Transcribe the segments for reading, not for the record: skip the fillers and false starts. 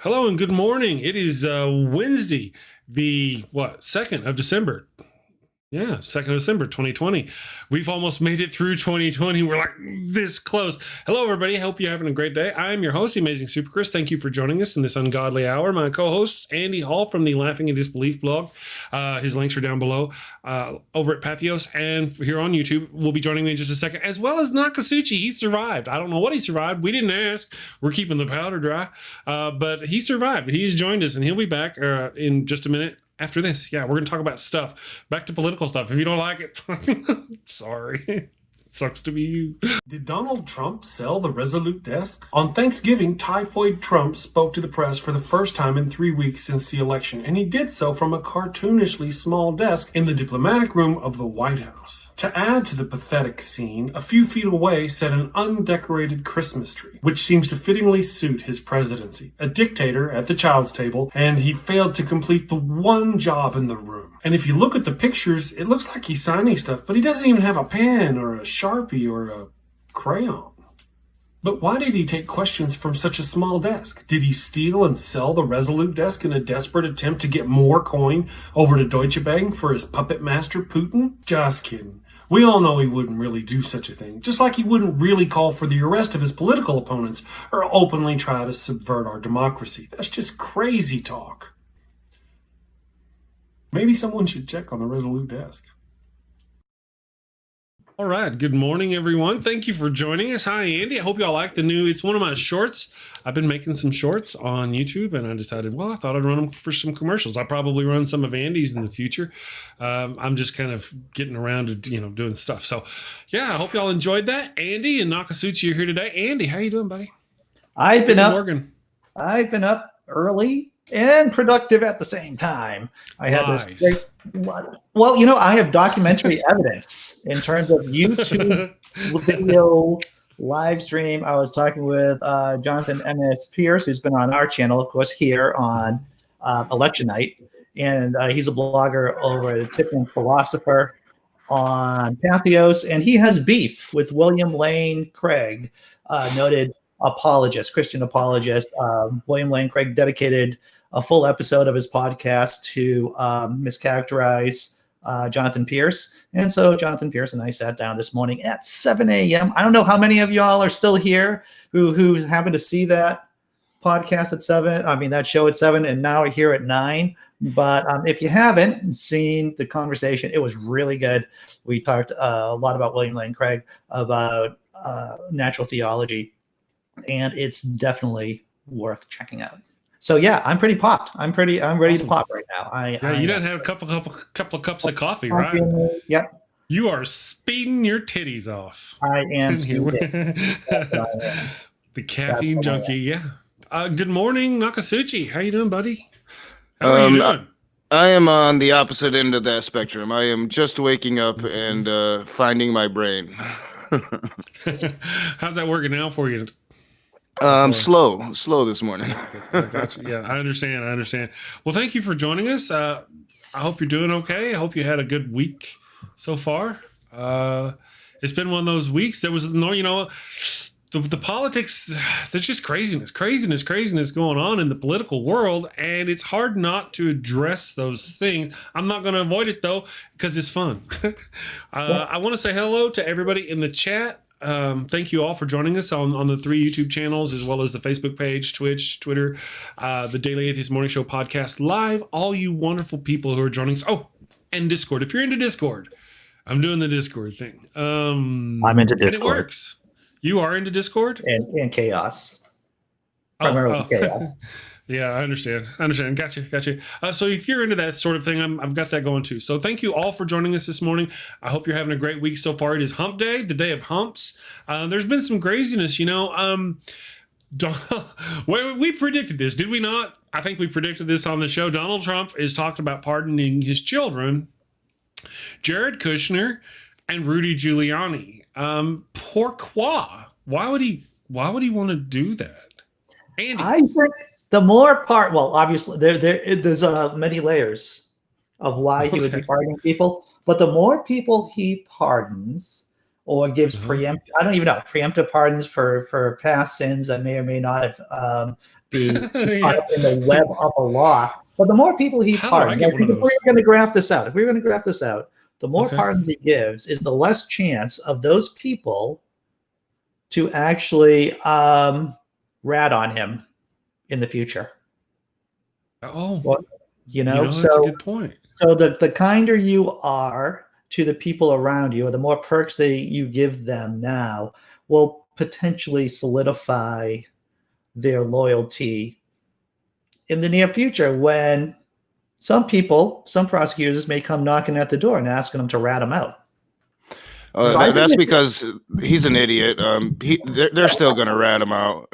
Hello and good morning. It is Wednesday, the 2nd of December. Yeah, 2nd of December, 2020. We've almost made it through 2020. We're like this close. Hello, everybody. I hope you're having a great day. I'm your host, the Amazing Super Chris. Thank you for joining us in this ungodly hour. My co-hosts, Andy Hall from the Laughing in Disbelief blog. His links are down below over at Patheos and here on YouTube. Will be joining me in just a second, as well as Nokasuchi. He survived. I don't know what he survived. We didn't ask. We're keeping the powder dry. But he survived. He's joined us, and he'll be back in just a minute. After this, we're going to talk about stuff. Back to political stuff. If you don't like it, sorry. It sucks to be you. Did Donald Trump sell the Resolute desk? On Thanksgiving, Typhoid Trump spoke to the press for the first time in 3 weeks since the election, and he did so from a cartoonishly small desk in the diplomatic room of the White House. To add to the pathetic scene, a few feet away sat an undecorated Christmas tree, which seems to fittingly suit his presidency. A dictator at the child's table, and he failed to complete the one job in the room. And if you look at the pictures, it looks like he's signing stuff, but he doesn't even have a pen or a Sharpie or a crayon. But why did he take questions from such a small desk? Did he steal and sell the Resolute desk in a desperate attempt to get more coin over to Deutsche Bank for his puppet master Putin? Just kidding. We all know he wouldn't really do such a thing, just like he wouldn't really call for the arrest of his political opponents or openly try to subvert our democracy. That's just crazy talk. Maybe someone should check on the Resolute desk. All right. Good morning, everyone. Thank you for joining us. Hi, Andy. I hope y'all like it's one of my shorts. I've been making some shorts on YouTube, and I decided, I thought I'd run them for some commercials. I'll probably run some of Andy's in the future. I'm just kind of getting around to, doing stuff. So, I hope y'all enjoyed that. Andy and Nokasuchi are here today. Andy, how you doing, buddy? I've been up early and productive at the same time. I had this great, I have documentary evidence in terms of YouTube video live stream. I was talking with Jonathan M.S. Pierce, who's been on our channel, of course, here on election night. And he's a blogger over at Tipping Philosopher on Patheos. And he has beef with William Lane Craig, noted apologist, Christian apologist. William Lane Craig dedicated a full episode of his podcast to mischaracterize Jonathan Pierce. And so Jonathan Pierce and I sat down this morning at 7 a.m. I don't know how many of y'all are still here who happened to see that podcast at 7. I mean, that show at 7, and now we're here at 9. But if you haven't seen the conversation, it was really good. We talked a lot about William Lane Craig, about natural theology, and it's definitely worth checking out. So I'm pretty popped. I'm ready to pop right now. You done had a couple of cups of coffee, right? Yep. You are speeding your titties off. I am. The caffeine junkie. Yeah. Good morning, Nokasuchi. How you doing, buddy? How are you doing? I am on the opposite end of that spectrum. I am just waking up and finding my brain. How's that working out for you? Slow this morning. I got you. Yeah, I understand. Well, thank you for joining us. I hope you're doing okay. I hope you had a good week so far. It's been one of those weeks. There was the politics. There's just craziness going on in the political world, and it's hard not to address those things. I'm not going to avoid it though, because it's fun. I want to say hello to everybody in the chat. Thank you all for joining us on the 3 YouTube channels, as well as the Facebook page, Twitch, Twitter, the Daily Atheist Morning Show podcast live. All you wonderful people who are joining us. Oh, and Discord. If you're into Discord, I'm doing the Discord thing. I'm into Discord. And it works. You are into Discord? And chaos. Primarily chaos. Yeah, I understand. Gotcha. So if you're into that sort of thing, I've got that going too. So thank you all for joining us this morning. I hope you're having a great week so far. It is Hump Day, the day of humps. There's been some craziness, we predicted this, did we not? I think we predicted this on the show. Donald Trump is talked about pardoning his children, Jared Kushner and Rudy Giuliani. Pourquoi? Why would he want to do that? Andy. I think the more obviously there's many layers of why he would be pardoning people, but the more people he pardons or gives preemptive pardons for past sins that may or may not have be caught up in the web of the law. But the more people he pardons, if we're going to graph this out, the more pardons he gives is the less chance of those people to actually rat on him in the future. Oh, well, that's a good point. So the kinder you are to the people around you, or the more perks you give them now, will potentially solidify their loyalty in the near future, when some prosecutors may come knocking at the door and asking them to rat them out. That's because he's an idiot. They're still going to rat him out.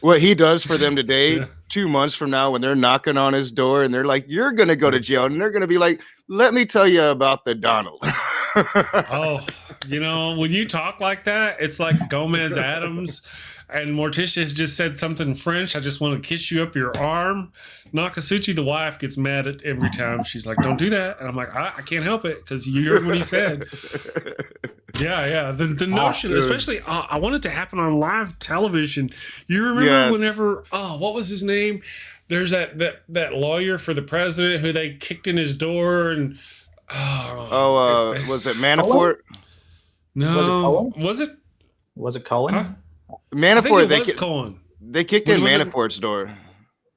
What he does for them today, 2 months from now, when they're knocking on his door and they're like, "You're going to go to jail," and they're going to be like, "Let me tell you about the Donald." Oh, when you talk like that, it's like Gomez Adams. And Morticia has just said something French. I just want to kiss you up your arm. Nokasuchi, the wife, gets mad at every time. She's like, "Don't do that." And I'm like, I can't help it, because you heard what he said. Yeah. The notion, especially, I want it to happen on live television. You remember whenever, what was his name? There's that lawyer for the president who they kicked in his door and. Was it Manafort? No. Was it Cohen? Huh? Manafort, Cohen. They kicked in Manafort's door.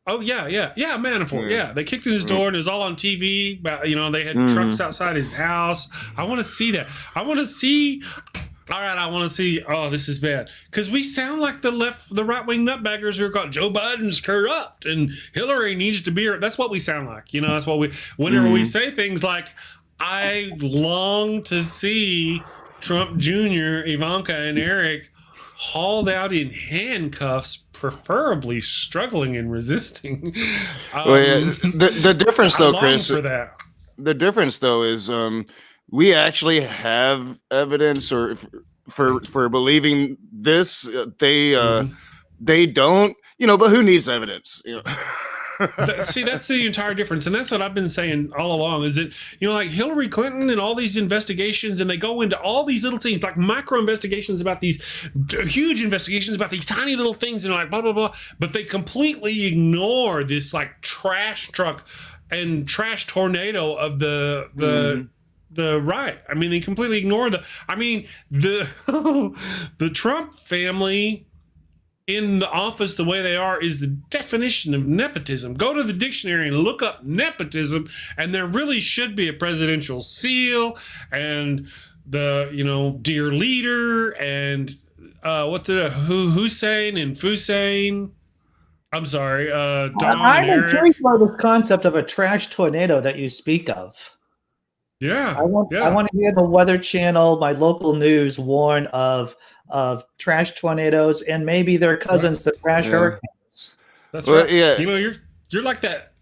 Oh yeah, Manafort. Yeah, they kicked in his door, and it was all on TV. They had trucks outside his house. I want to see that. I want to see. All right, I want to see. Oh, this is bad, because we sound like the right wing nutbaggers who are called Joe Biden's corrupt and Hillary needs to be. That's what we sound like. That's what we. Whenever we say things like, "I long to see Trump Jr., Ivanka, and Eric hauled out in handcuffs, preferably struggling and resisting." The difference, though, Chris, for that. The difference, though, is we actually have evidence, or for believing this. They don't, but who needs evidence? See, that's the entire difference, and that's what I've been saying all along. Is that like Hillary Clinton and all these investigations, and they go into all these little things, like micro investigations about these huge investigations about these tiny little things, and like blah blah blah. But they completely ignore this like trash truck and trash tornado of the right. I mean, they completely ignore the Trump family in the office the way they are is the definition of nepotism. Go to the dictionary and look up nepotism, and there really should be a presidential seal and the dear leader and Hussein and Fusain. I'm sorry, Don. I'm intrigued by this concept of a trash tornado that you speak of. Yeah, I want to hear the Weather Channel, my local news, warn of trash tornadoes and maybe their cousins, the trash hurricanes. That's right. Yeah. You're like that.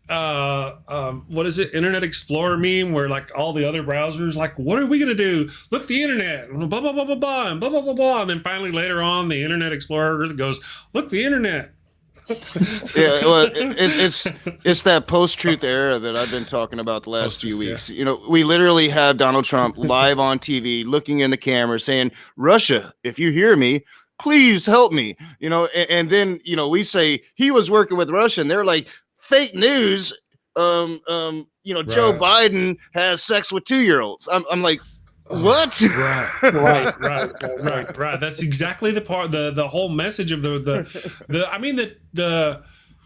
What is it? Internet Explorer meme where like all the other browsers like, what are we gonna do? Look the internet, blah blah blah blah blah, and blah blah blah blah, and then finally later on the Internet Explorer goes, look the internet. Yeah, well, it's that post-truth era that I've been talking about the last few weeks. Yeah. We literally have Donald Trump live on TV, looking in the camera, saying, "Russia, if you hear me, please help me." And then we say he was working with Russia, and they're like, "Fake news." Joe Biden has sex with 2-year-olds. I'm like, what? Right. That's exactly the part. The whole message of the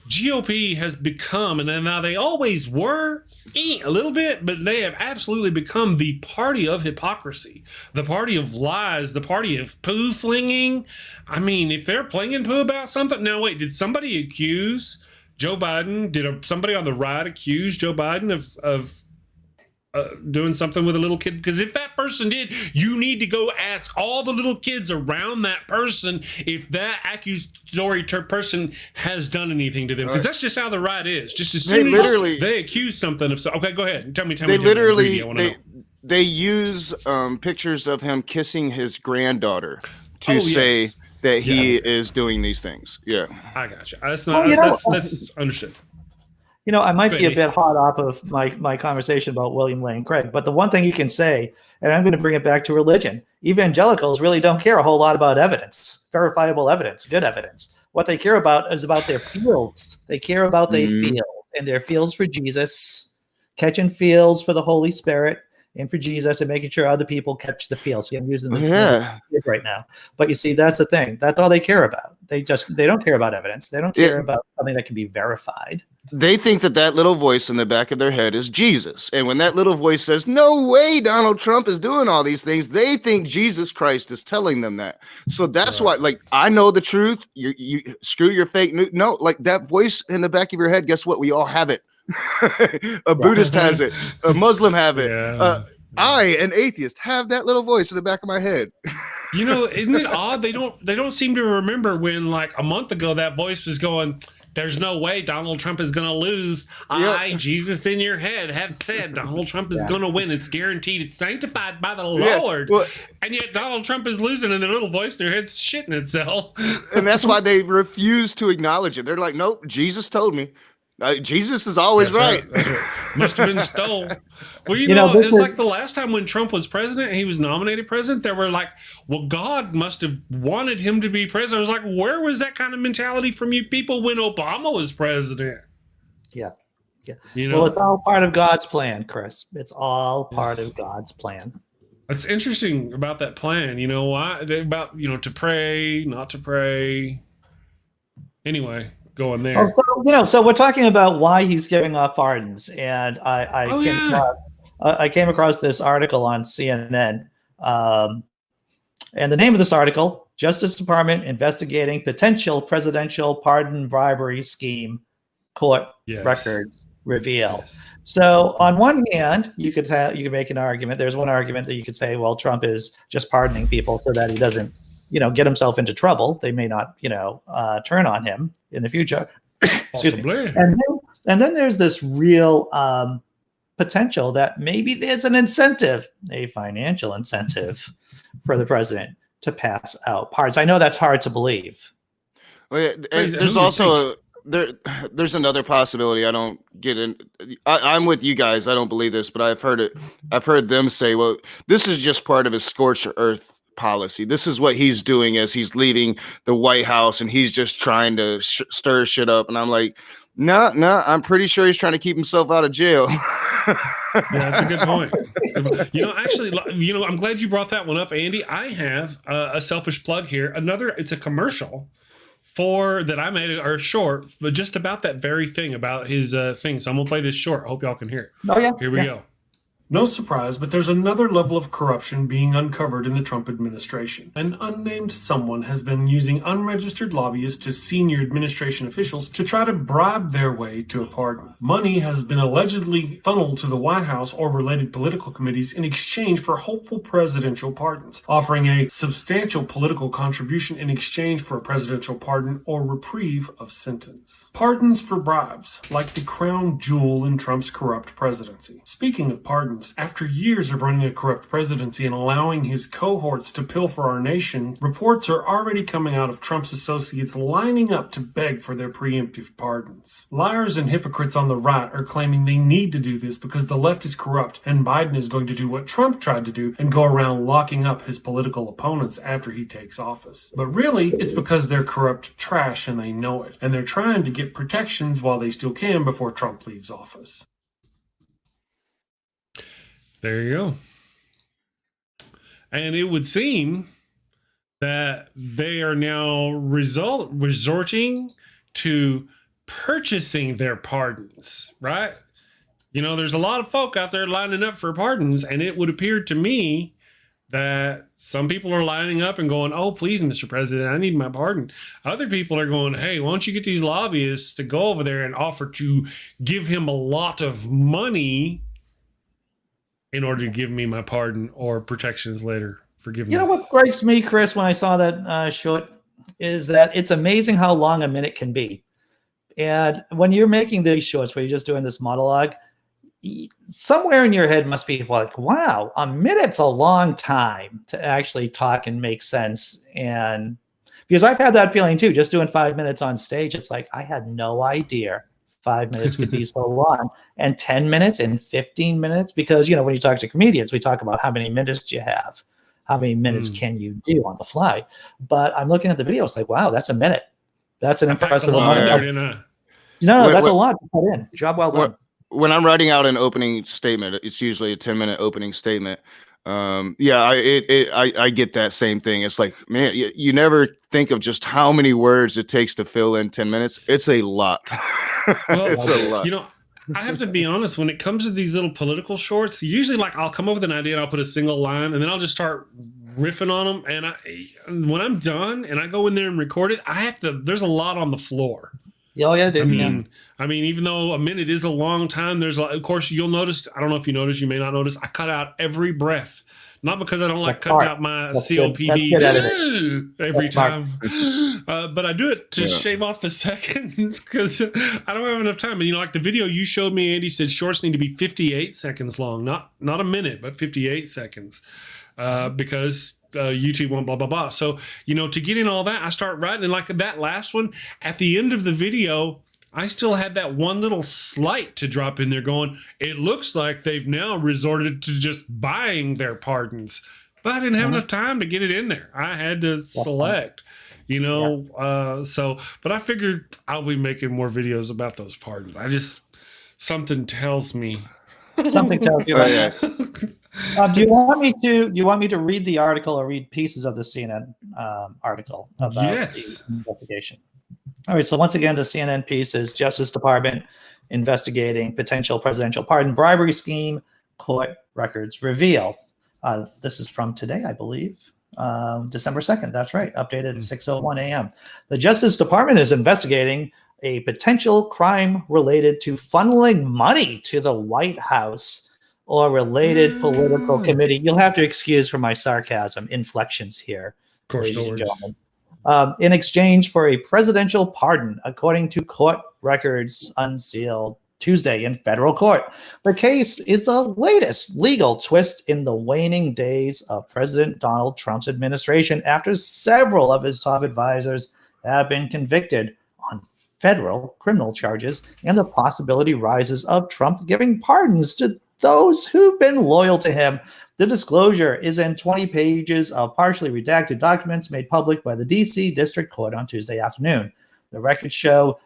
GOP has become, and now they always were a little bit, but they have absolutely become the party of hypocrisy, the party of lies, the party of poo flinging. I mean, if they're flinging poo about something, now wait, did somebody accuse Joe Biden? Did somebody on the right accuse Joe Biden of doing something with a little kid? Because if that person did, you need to go ask all the little kids around that person if that accusatory person has done anything to them. Because that's just how the right is. Just as soon as they accuse something of, okay, go ahead. Tell me. They use pictures of him kissing his granddaughter to say that he is doing these things. Yeah, I got you. That's understood. I might be a bit hot off of my conversation about William Lane Craig, but the one thing you can say, and I'm going to bring it back to religion, evangelicals really don't care a whole lot about evidence, verifiable evidence, good evidence. what they care about is about their feels. They care about their feels, and their feels for Jesus, catching feels for the Holy Spirit and for Jesus, and making sure other people catch the feels. See, I'm using the right now, but you see, that's the thing. That's all they care about. They don't care about evidence. They don't care about something that can be verified. They think that little voice in the back of their head is Jesus. And when that little voice says, no way Donald Trump is doing all these things, they think Jesus Christ is telling them that. So that's why, like, I know the truth. You screw your fake news. No, like that voice in the back of your head, guess what? We all have it. A Buddhist has it. A Muslim have it. I, an atheist, have that little voice in the back of my head. You know, isn't it odd? They don't seem to remember when, like, a month ago, that voice was going, there's no way Donald Trump is going to lose. I, Jesus in your head, have said Donald Trump is going to win. It's guaranteed. It's sanctified by the Lord. Well, and yet Donald Trump is losing, and their little voice in their head's shitting itself. And that's why they refuse to acknowledge it. They're like, nope, Jesus told me. Jesus is always right. Must have been stolen. Well, you know, it's like the last time when Trump was president and he was nominated president, they were like, well, God must have wanted him to be president. I was like, where was that kind of mentality from you people when Obama was president? Yeah. You know? Well, it's all part of God's plan, Chris. It's all part of God's plan. It's interesting about that plan. You know, why? About, you know, to pray, not to pray. Anyway. Going there. So we're talking about why he's giving off pardons, and I came across this article on CNN, and the name of this article: Justice Department investigating potential presidential pardon bribery scheme, court records reveal. Yes. So on one hand, you could make an argument. There's one argument that you could say, well, Trump is just pardoning people so that he doesn't, get himself into trouble. They may not, turn on him in the future. Possibly. And then there's this real potential that maybe there's an incentive, a financial incentive for the president to pass out pardons. I know that's hard to believe. Well, there's also there's another possibility. I don't get in. I'm with you guys. I don't believe this, but I've heard them say, well, this is just part of his scorched earth policy. This is what he's doing as he's leaving the White House, and he's just trying to stir shit up. And I'm like, no, I'm pretty sure he's trying to keep himself out of jail. Yeah, that's a good point. Actually, I'm glad you brought that one up, Andy. I have a selfish plug here. It's a commercial that I made, or a short, but just about that very thing, about his thing. So I'm gonna play this short. I hope y'all can hear it. Oh yeah. Here we go. No surprise, but there's another level of corruption being uncovered in the Trump administration. An unnamed someone has been using unregistered lobbyists to senior administration officials to try to bribe their way to a pardon. Money has been allegedly funneled to the White House or related political committees in exchange for hopeful presidential pardons, offering a substantial political contribution in exchange for a presidential pardon or reprieve of sentence. Pardons for bribes, like the crown jewel in Trump's corrupt presidency. Speaking of pardons, after years of running a corrupt presidency and allowing his cohorts to pilfer our nation, reports are already coming out of Trump's associates lining up to beg for their preemptive pardons. Liars and hypocrites on the right are claiming they need to do this because the left is corrupt and Biden is going to do what Trump tried to do and go around locking up his political opponents after he takes office. But really, it's because they're corrupt trash and they know it, and they're trying to get protections while they still can before Trump leaves office. There you go. And it would seem that they are now resorting to purchasing their pardons, right? There's a lot of folk out there lining up for pardons, and it would appear to me that some people are lining up and going, oh, please, Mr. President, I need my pardon. Other people are going, hey, why don't you get these lobbyists to go over there and offer to give him a lot of money in order to give me my pardon or protections later. Forgiveness. You know what breaks me, Chris, when I saw that short, is that it's amazing how long a minute can be. And when you're making these shorts where you're just doing this monologue, somewhere in your head must be like, wow, a minute's a long time to actually talk and make sense. And because I've had that feeling too, just doing 5 minutes on stage, it's like, I had no idea 5 minutes could be so long, and 10 minutes and 15 minutes, because, when you talk to comedians, we talk about how many minutes you have, how many minutes can you do on the fly. But I'm looking at the video, it's like, wow, that's a minute. That's an impressive amount amount. there, didn't I? No, that's a lot to put in. Job well done. When I'm writing out an opening statement, it's usually a 10-minute opening statement. I get that same thing. It's like, man, you never think of just how many words it takes to fill in 10 minutes. It's a lot. Well, it's a lot. You know, I have to be honest, when it comes to these little political shorts, usually like I'll come up with an idea and I'll put a single line and then I'll just start riffing on them. And when I'm done and I go in there and record it, there's a lot on the floor. Oh yeah, dude. I mean, even though a minute is a long time, of course, you'll notice, I don't know if you notice, you may not notice, I cut out every breath. Not because I don't like cutting out my COPD every time, but I do it to shave off the seconds because I don't have enough time. And like the video you showed me, Andy, said shorts need to be 58 seconds long, not a minute, but 58 seconds, because YouTube won't blah blah blah. So to get in all that, I start writing, and like that last one at the end of the video, I still had that one little slight to drop in there going, it looks like they've now resorted to just buying their pardons. But I didn't have enough time to get it in there. I had to select, but I figured I'll be making more videos about those pardons. Something tells me. Something tells you. Do you want me to read the article or read pieces of the CNN article about the investigation? All right, so once again, the CNN piece is Justice Department investigating potential presidential pardon bribery scheme, court records reveal. This is from today, I believe, December 2nd. That's right, updated at 6:01 a.m. The Justice Department is investigating a potential crime related to funneling money to the White House or related political committee. You'll have to excuse for my sarcasm inflections here, of course, ladies and gentlemen. In exchange for a presidential pardon, according to court records unsealed Tuesday in federal court. The case is the latest legal twist in the waning days of President Donald Trump's administration after several of his top advisors have been convicted on federal criminal charges, and the possibility rises of Trump giving pardons to those who've been loyal to him. The disclosure is in 20 pages of partially redacted documents made public by the D.C. District Court on Tuesday afternoon. The records show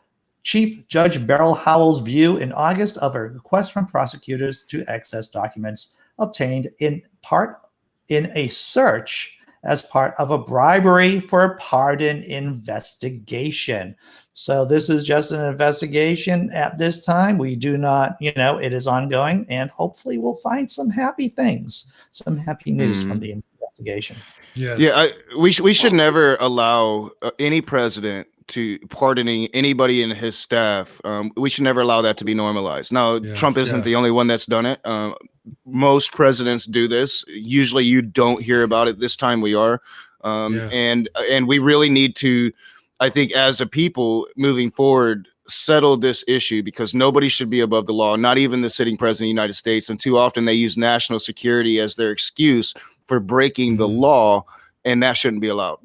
Chief Judge Beryl Howell's view in August of a request from prosecutors to access documents obtained in part in a search as part of a bribery for a pardon investigation. So this is just an investigation at this time. We do not, it is ongoing, and hopefully we'll find some happy things, some happy news from the investigation. Yes. Yeah, we should never allow any president to pardoning anybody in his staff. We should never allow that to be normalized. Now, Trump isn't the only one that's done it. Most presidents do this. Usually you don't hear about it. This time we are. And we really need to, I think, as a people moving forward, settle this issue, because nobody should be above the law, not even the sitting president of the United States. And too often they use national security as their excuse for breaking the law, and that shouldn't be allowed.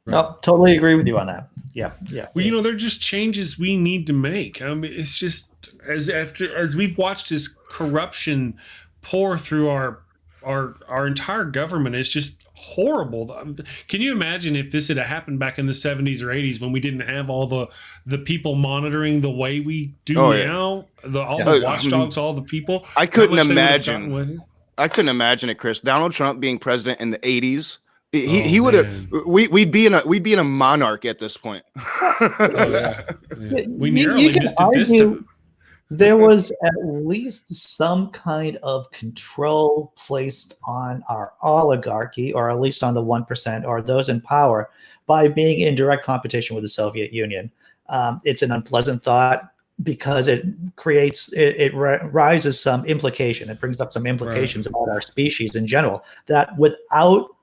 Right. No, totally agree with you on that. Yeah. Well, they're just changes we need to make. I mean, it's just as we've watched this corruption pour through our entire government, it's just horrible. Can you imagine if this had happened back in the 70s or 80s when we didn't have all the people monitoring the way we do now? The watchdogs, all the people. I couldn't imagine it, Chris. Donald Trump being president in the 80s. He would have. We'd be in a monarch at this point. We nearly missed it this time. There was at least some kind of control placed on our oligarchy, or at least on the 1% or those in power, by being in direct competition with the Soviet Union. It's an unpleasant thought, because it rises some implication. It brings up some implications about our species in general, that without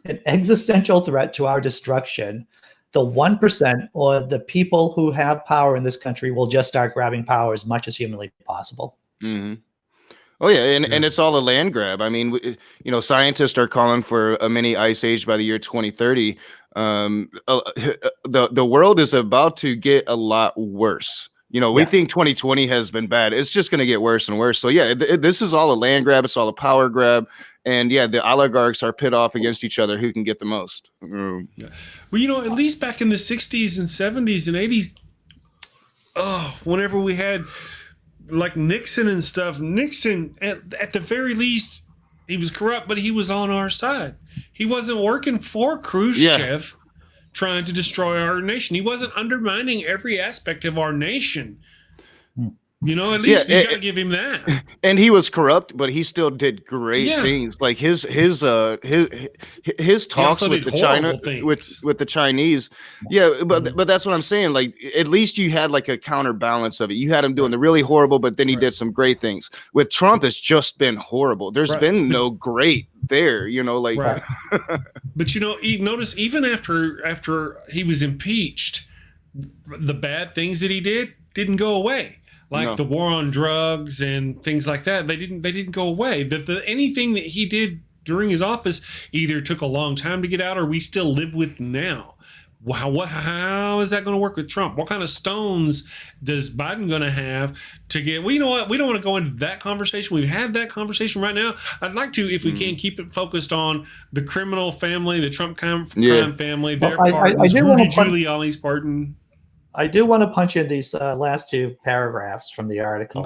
an existential threat to our destruction, the 1% or the people who have power in this country will just start grabbing power as much as humanly possible. Mm-hmm. Oh yeah, and it's all a land grab. I mean, scientists are calling for a mini ice age by the year 2030. The world is about to get a lot worse. We think 2020 has been bad. It's just going to get worse and worse. So yeah, this is all a land grab. It's all a power grab. And yeah, the oligarchs are pit off against each other. Who can get the most? Well, at least back in the 60s and 70s and 80s, whenever we had like Nixon and stuff, Nixon, at the very least, he was corrupt, but he was on our side. He wasn't working for Khrushchev. Trying to destroy our nation. He wasn't undermining every aspect of our nation. At least you got to give him that. And he was corrupt, but he still did great things. Like his talks with the Chinese. Yeah, but that's what I'm saying. Like at least you had like a counterbalance of it. You had him doing the really horrible, but then he did some great things. With Trump, it's just been horrible. There's been no great there. Right. But notice even after he was impeached, the bad things that he didn't go away. Like the war on drugs and things like that, they didn't go away. But anything that he did during his office either took a long time to get out, or we still live with now. How is that going to work with Trump? What kind of stones does Biden going to have to get? Well, you know what? We don't want to go into that conversation. We've had that conversation right now. I'd like to, if we can, keep it focused on the criminal family, the Trump crime family, their pardons, Rudy Giuliani's pardon. I do want to punch in these last two paragraphs from the article.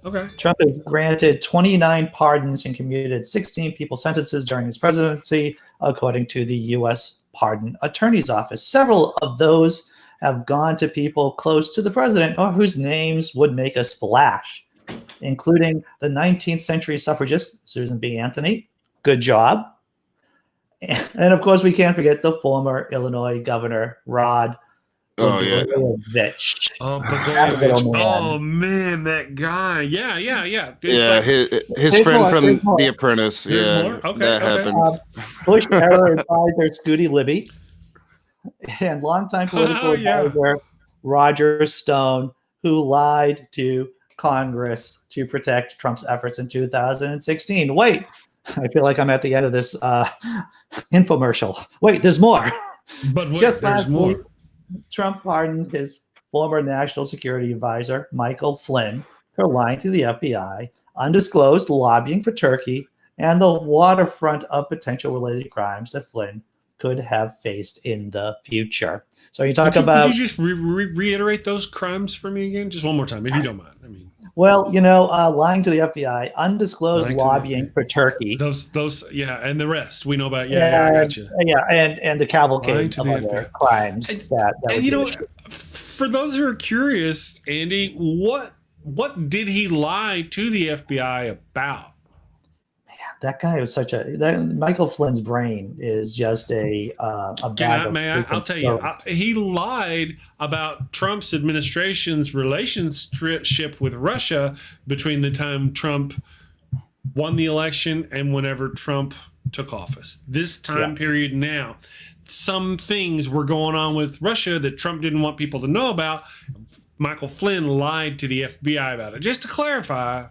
Okay. Trump has granted 29 pardons and commuted 16 people sentences during his presidency, according to the U.S. Pardon Attorney's Office. Several of those have gone to people close to the president or whose names would make a splash, including the 19th century suffragist Susan B. Anthony. Good job. And of course, we can't forget the former Illinois governor, Rod Blagojevich. Oh man, that guy. Yeah. His friend from The Apprentice. That happened. Bush era advisor Scooty Libby and longtime political advisor Roger Stone, who lied to Congress to protect Trump's efforts in 2016. Wait, I feel like I'm at the end of this infomercial. Wait, there's more. But wait, just there's more. Week, Trump pardoned his former national security advisor, Michael Flynn, for lying to the FBI, undisclosed lobbying for Turkey, and the waterfront of potential related crimes that Flynn could have faced in the future. So you talk about... Could you just reiterate those crimes for me again? Just one more time, if you don't mind. Well, lying to the FBI, undisclosed lobbying for Turkey. Those, and the rest we know about. I got you. And the cavalcade of other crimes. For those who are curious, Andy, what did he lie to the FBI about? Man, that guy was Michael Flynn's brain is just a bag I'll tell you, he lied about Trump's administration's relationship with Russia between the time Trump won the election and whenever Trump took office. This time period now, some things were going on with Russia that Trump didn't want people to know about. Michael Flynn lied to the FBI about it. Just to clarify,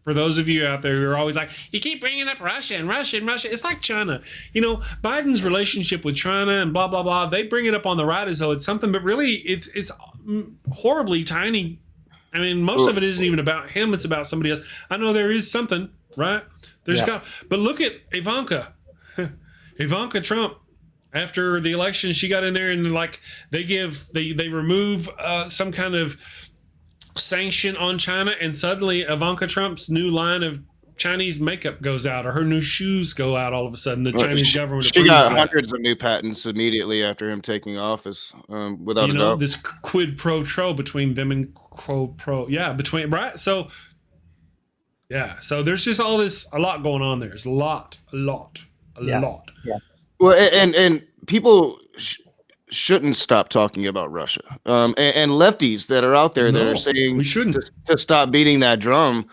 for those of you out there who are always like, you keep bringing up Russia and Russia and Russia. It's like China. Biden's relationship with China and blah, blah, blah. They bring it up on the right as though it's something, but really it's horribly tiny. I mean, most of it isn't even about him. It's about somebody else. I know there is something, right? But look at Ivanka. Ivanka Trump. After the election, she got in there and they remove some kind of sanction on China, and suddenly Ivanka Trump's new line of Chinese makeup goes out, or her new shoes go out all of a sudden. The Chinese government. She got hundreds of new patents immediately after him taking office, without a doubt. This quid pro quo between them and quo pro. Yeah, between, right? So there's just a lot going on there. There's a lot. Yeah. Well, and people shouldn't stop talking about Russia. And lefties that are out there that are saying we shouldn't to stop beating that drum.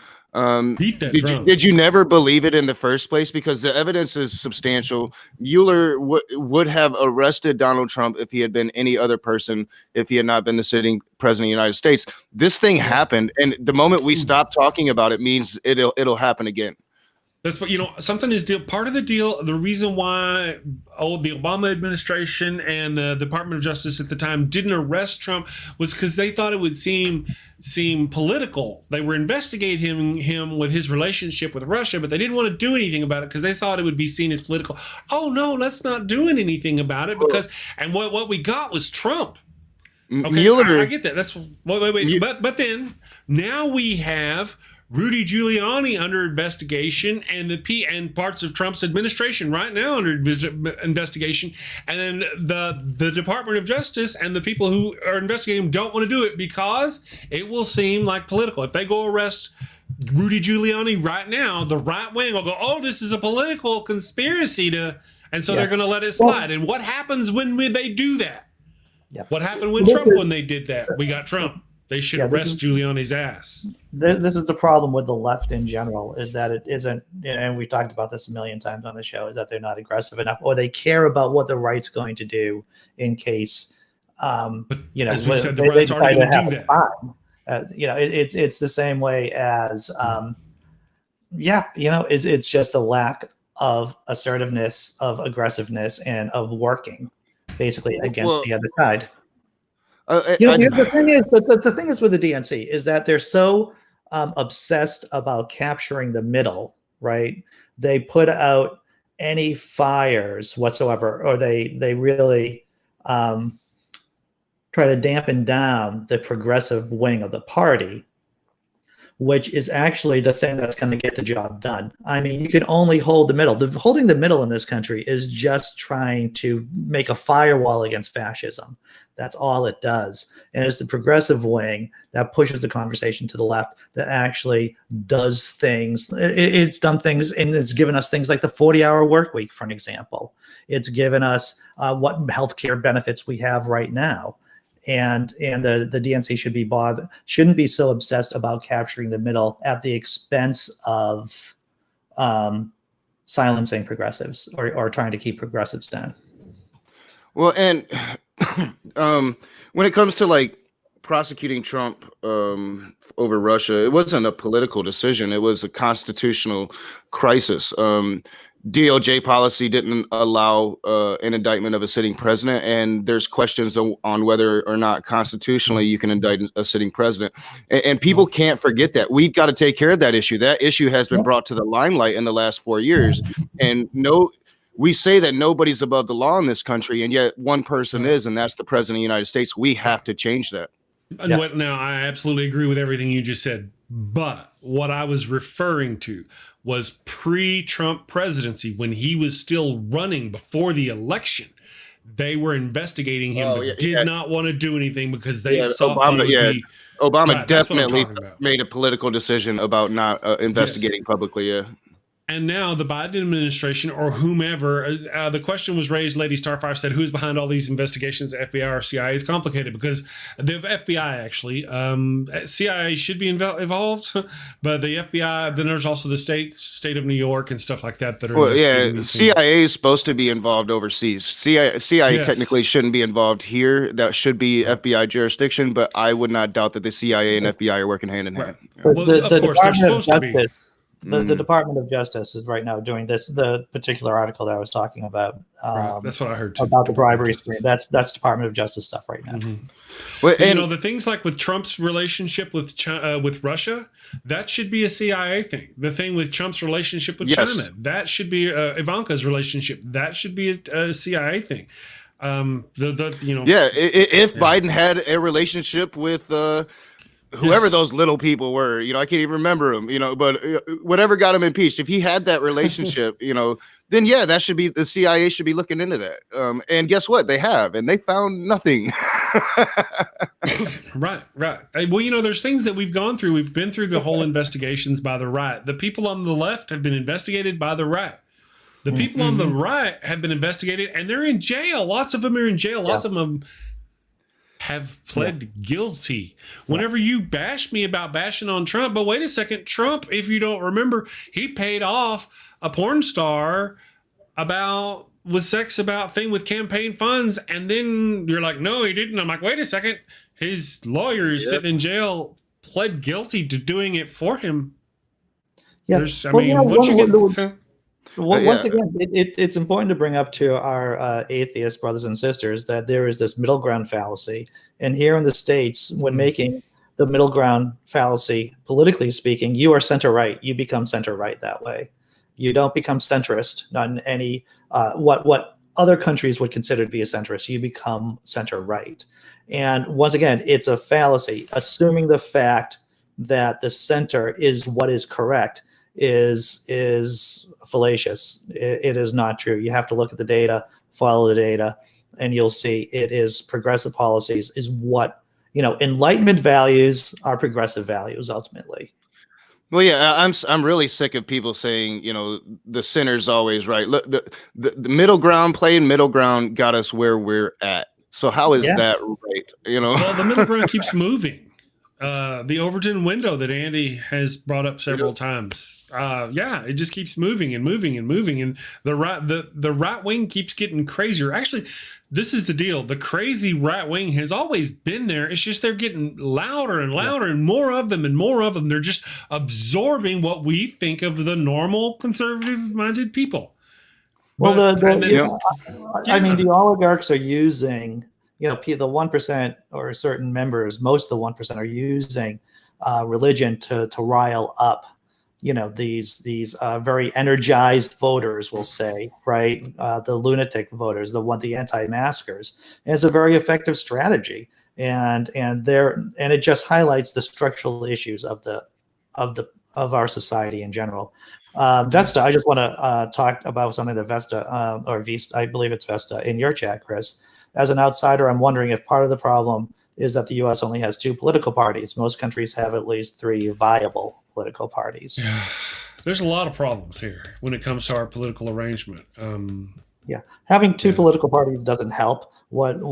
Beat that drum. Did you never believe it in the first place? Because the evidence is substantial. Mueller would have arrested Donald Trump if he had been any other person, if he had not been the sitting president of the United States. This thing happened, and the moment we stop talking about it means it'll happen again. That's what, something is part of the deal. The reason why the Obama administration and the Department of Justice at the time didn't arrest Trump was because they thought it would seem political. They were investigating him with his relationship with Russia, but they didn't want to do anything about it because they thought it would be seen as political. Oh no, let's not do anything about it and what we got was Trump. Okay, Mueller, I get that. That's wait. But then now we have Rudy Giuliani under investigation, and parts of Trump's administration right now under investigation, and then the Department of Justice and the people who are investigating him don't want to do it because it will seem like political. If they go arrest Rudy Giuliani right now, the right wing will go, "Oh, this is a political conspiracy and so they're going to let it slide." And what happens when they do that? Yeah. What happened with Trump when they did that? We got Trump. They should arrest Giuliani's ass. This is the problem with the left in general, is that it isn't, and we talked about this a million times on the show, is that they're not aggressive enough, or they care about what the right's going to do in case, as we said, the right's already going to do that. It's the same way as, it's just a lack of assertiveness, of aggressiveness, and of working basically against the other side. The thing is with the DNC is that they're so obsessed about capturing the middle, right? They put out any fires whatsoever, or they really try to dampen down the progressive wing of the party, which is actually the thing that's going to get the job done. I mean, you can only hold the middle. Holding the middle in this country is just trying to make a firewall against fascism. That's all it does. And it's the progressive wing that pushes the conversation to the left that actually does things. It's done things, and it's given us things like the 40-hour work week, for an example. It's given us what healthcare benefits we have right now. And the DNC shouldn't be so obsessed about capturing the middle at the expense of silencing progressives or trying to keep progressives down. Well, and when it comes to like prosecuting Trump over Russia, it wasn't a political decision. It was a constitutional crisis. DOJ policy didn't allow an indictment of a sitting president, and there's questions on whether or not constitutionally you can indict a sitting president. And people can't forget that. We've got to take care of that issue. That issue has been brought to the limelight in the last 4 years. And we say that nobody's above the law in this country, and yet one person is, and that's the president of the United States. We have to change that. Now, I absolutely agree with everything you just said. But what I was referring to was pre-Trump presidency, when he was still running before the election. They were investigating him, but did not want to do anything because they thought Obama definitely made a political decision about not investigating publicly. Yeah. And now the Biden administration or whomever, the question was raised, Lady Starfire said, who's behind all these investigations, FBI or CIA? Is complicated because the FBI actually, CIA should be involved, but the FBI, then there's also the state of New York and stuff like that. CIA is supposed to be involved overseas. CIA technically shouldn't be involved here. That should be FBI jurisdiction, but I would not doubt that the CIA and FBI are working hand in hand. Well, of course, they're supposed to be. The Department of Justice is right now doing this. The particular article that I was talking about. That's what I heard too. About the bribery screen. That's Department of Justice stuff right now. Mm-hmm. Well, and the things like with Trump's relationship with Russia, that should be a CIA thing. The thing with Trump's relationship with China, that should be Ivanka's relationship. That should be a CIA thing. If Biden had a relationship with whoever those little people were, I can't even remember them, but whatever got him impeached, if he had that relationship, then that should be, the CIA should be looking into that. And guess what? They have, and they found nothing. Right. Well, there's things that we've gone through. We've been through the whole investigations by the right. The people on the left have been investigated by the right. The people on the right have been investigated, and they're in jail. Lots of them are in jail. Lots of them have pled guilty. Whenever you bash me about bashing on Trump, but wait a second, Trump, if you don't remember, he paid off a porn star with sex about thing with campaign funds, and then you're like, no, he didn't. I'm like, wait a second, his lawyer is sitting in jail, pled guilty to doing it for him. Yeah. There's, I mean, once you get... Once again, it's important to bring up to our atheist brothers and sisters that there is this middle ground fallacy. And here in the States, when making the middle ground fallacy, politically speaking, you are center right. You become center right that way. You don't become centrist, not in any what other countries would consider to be a centrist. You become center right. And once again, it's a fallacy. Assuming the fact that the center is what is correct is fallacious. It is not true. You have to look at the data, follow the data, and you'll see it is progressive policies is what, Enlightenment values are progressive values ultimately. Well, yeah, I'm really sick of people saying, the center's always right. Look, the middle ground, playing middle ground got us where we're at. So how is that right? Well, the middle ground keeps moving. The Overton window that Andy has brought up several times. It just keeps moving and moving and moving. And the right wing keeps getting crazier. Actually, this is the deal. The crazy right wing has always been there. It's just they're getting louder and louder and more of them and more of them. They're just absorbing what we think of the normal conservative-minded people. Well, the oligarchs are using... the 1% or certain members, most of the 1% are using religion to rile up, these very energized voters, we'll say, right? The lunatic voters, the anti-maskers. And it's a very effective strategy, and it just highlights the structural issues of our society in general. Vesta, I just want to talk about something that Vesta or Vista, I believe it's Vesta, in your chat, Chris. As an outsider, I'm wondering if part of the problem is that the U.S. only has 2 political parties. Most countries have at least 3 viable political parties. Yeah. There's a lot of problems here when it comes to our political arrangement. Having 2 political parties doesn't help. But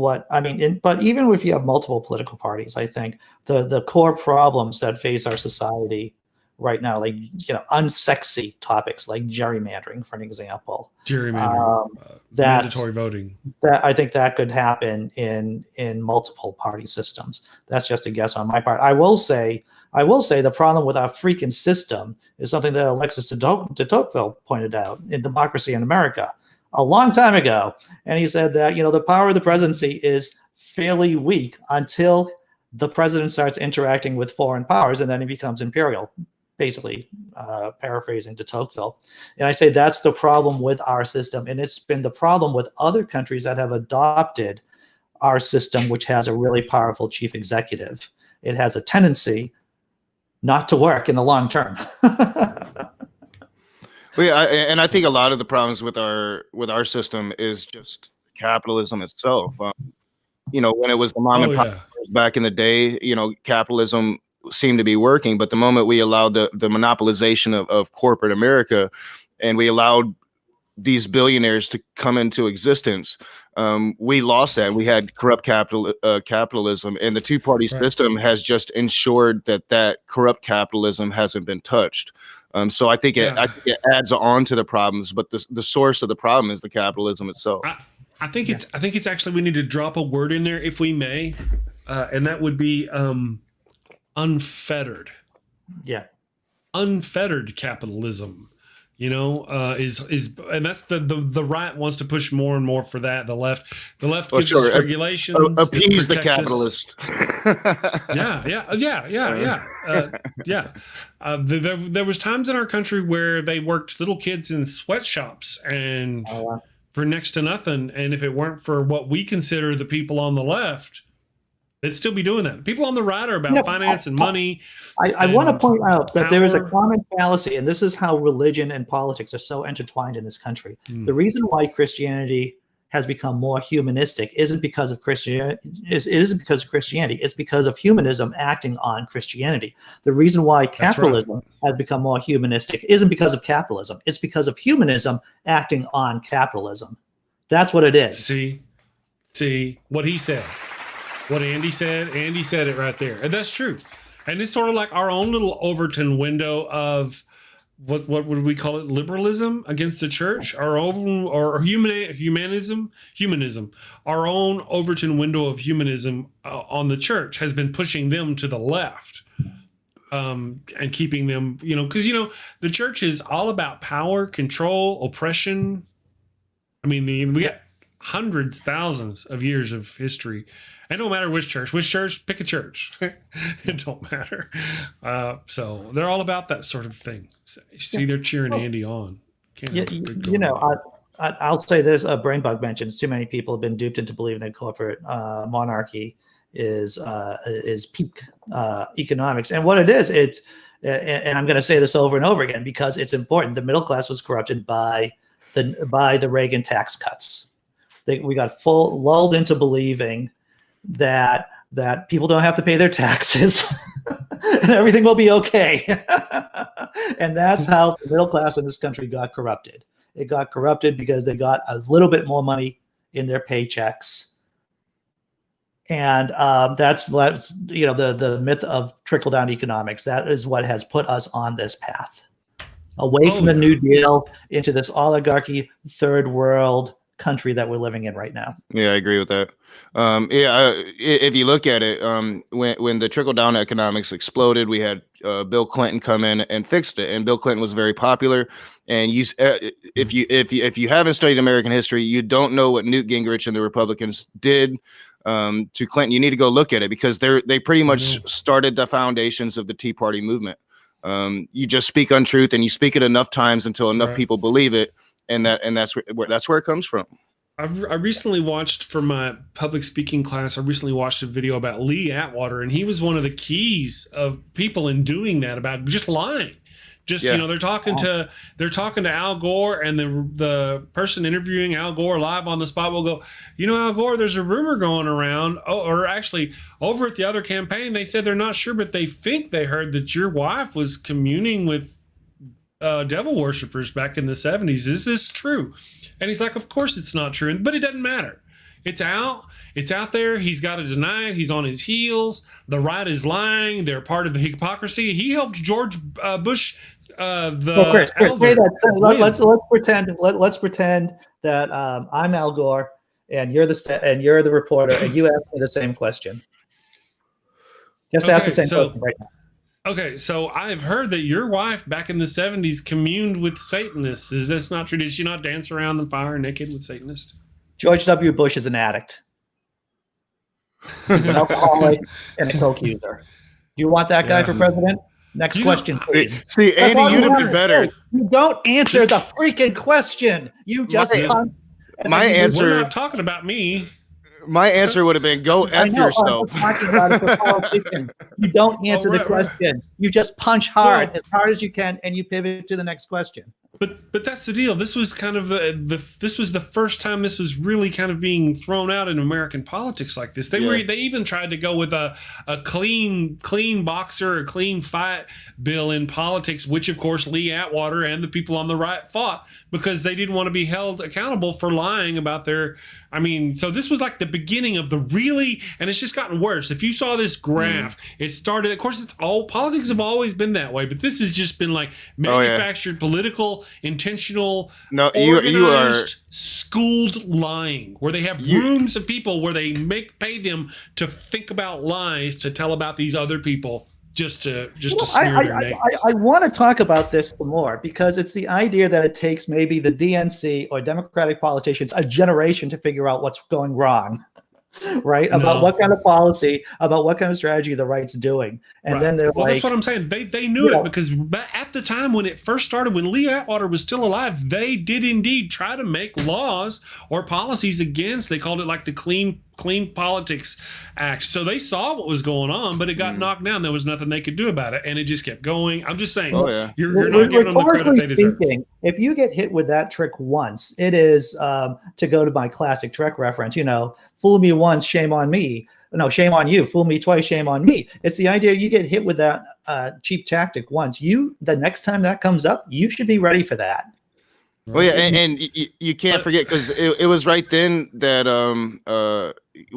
even if you have multiple political parties, I think the core problems that face our society right now, like unsexy topics like gerrymandering, for an example. Mandatory voting. That I think that could happen in multiple party systems. That's just a guess on my part. I will say the problem with our freaking system is something that Alexis de Tocqueville pointed out in Democracy in America a long time ago, and he said that the power of the presidency is fairly weak until the president starts interacting with foreign powers, and then he becomes imperial. Basically, paraphrasing de Tocqueville. And I say that's the problem with our system. And it's been the problem with other countries that have adopted our system, which has a really powerful chief executive. It has a tendency not to work in the long term. And I think a lot of the problems with our system is just capitalism itself. When it was the mom and pop back in the day, capitalism seemed to be working, but the moment we allowed the monopolization of corporate America, and we allowed these billionaires to come into existence, we lost that. We had corrupt capitalism, and the 2-party system has just ensured that corrupt capitalism hasn't been touched. So I think it adds on to the problems, but the source of the problem is the capitalism itself. I think it's actually, we need to drop a word in there, if we may, and that would be unfettered. Unfettered capitalism, is and that's the right wants to push more and more for that. The left gives us regulations, appease the capitalist. There was times in our country where they worked little kids in sweatshops and for next to nothing, and if it weren't for what we consider the people on the left, they'd still be doing that. People on the right are about finance and money. I want to point out that there is a common fallacy, and this is how religion and politics are so intertwined in this country. The reason why Christianity has become more humanistic isn't because of Christianity. It isn't because of Christianity. It's because of humanism acting on Christianity. The reason why capitalism has become more humanistic isn't because of capitalism. It's because of humanism acting on capitalism. That's what it is. See what he said. What Andy said it right there. And that's true. And it's sort of like our own little Overton window of what would we call it? Liberalism against the church, our own, or humanism. Our own Overton window of humanism on the church has been pushing them to the left. and keeping them, because the church is all about power, control, oppression. I mean, we got hundreds, thousands of years of history. It don't matter which church, pick a church. It don't matter. So they're all about that sort of thing. So you see, they're cheering Andy on. I'll say this: Brainbug mentions too many people have been duped into believing that corporate monarchy is peak economics, and what it is, and I'm going to say this over and over again because it's important. The middle class was corrupted by the Reagan tax cuts. We got lulled into believing that people don't have to pay their taxes and everything will be okay. And that's how the middle class in this country got corrupted. It got corrupted because they got a little bit more money in their paychecks. And that's the myth of trickle-down economics. That is what has put us on this path. Away from the New Deal into this oligarchy, third world country that we're living in right now. Yeah, I agree with that. If you look at it, when the trickle down economics exploded, we had Bill Clinton come in and fixed it, and Bill Clinton was very popular. And if you haven't studied American history, you don't know what Newt Gingrich and the Republicans did to Clinton. You need to go look at it because they pretty much started the foundations of the Tea Party movement. You just speak untruth, and you speak it enough times until enough people believe it. And that's where it comes from. I recently watched, for my public speaking class, I recently watched a video about Lee Atwater, and he was one of the keys of people in doing that, about just lying. They're talking to Al Gore, and the person interviewing Al Gore live on the spot will go, Al Gore, there's a rumor going around, or actually over at the other campaign, they said they're not sure, but they think they heard that your wife was communing with devil worshippers back in the 70s. Is this true? And he's like, of course it's not true, but it doesn't matter. It's out there. He's got to deny it. He's on his heels. The right is lying. They're part of the hypocrisy. He helped George Bush, Chris, say that. Let's pretend that I'm Al Gore and you're the reporter, and you ask me the same question. Just ask the same question right now. Okay, so I've heard that your wife back in the 70s communed with Satanists. Is this not true? Did she not dance around the fire naked with Satanists? George W. Bush is an addict, an alcoholic, and a coke user. Do you want that guy for president? Next question, please. See, Andy, you'd have been better. You don't answer the freaking question. You just my answer. We're not talking about me. My answer would have been go F yourself. You don't answer the question. You just punch hard, as hard as you can, and you pivot to the next question. But that's the deal. This was kind of this was the first time this was really kind of being thrown out in American politics like this. They even tried to go with a clean boxer, a clean fight bill in politics, which of course Lee Atwater and the people on the right fought because they didn't want to be held accountable for lying about their. So this was like the beginning of and it's just gotten worse. If you saw this graph, it started, of course, politics have always been that way, but this has just been like manufactured, political, intentional, organized, schooled lying, where they have rooms of people where they pay them to think about lies to tell about these other people. Just to smear their names. I want to talk about this some more because it's the idea that it takes maybe the DNC or Democratic politicians a generation to figure out what's going wrong, right? About what kind of policy, about what kind of strategy the right's doing. And then they're that's what I'm saying. They knew it because at the time when it first started, when Lee Atwater was still alive, they did indeed try to make laws or policies against, they called it like the Clean Politics Act. So they saw what was going on, but it got knocked down. There was nothing they could do about it, and it just kept going. I'm just saying, you're not giving them the credit they deserve. If you get hit with that trick once, it is to go to my classic Trek reference. Fool me once, shame on me. No, shame on you. Fool me twice, shame on me. It's the idea you get hit with that cheap tactic once. The next time that comes up, you should be ready for that. Well, yeah, and you can't forget because it was right then that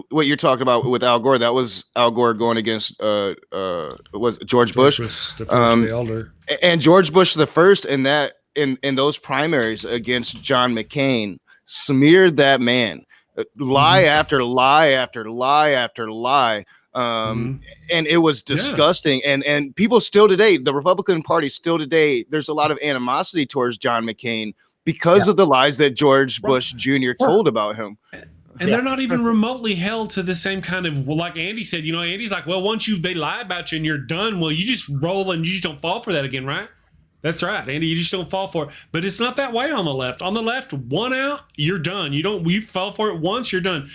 what you're talking about with Al Gore, that was Al Gore going against was George Bush, the first, the elder, and George Bush the first, in those primaries against John McCain, smeared that man, lie after lie after lie after lie. And it was disgusting. And people still today, the Republican Party still today, there's a lot of animosity towards John McCain because of the lies that George Bush Jr. told about him. And they're not even remotely held to the same kind of, well, like Andy said, Andy's like, well, once they lie about you and you're done, well, you just roll and you just don't fall for that again, right? That's right, Andy. You just don't fall for it. But it's not that way on the left. On the left, one out, you're done. You fell for it once, you're done.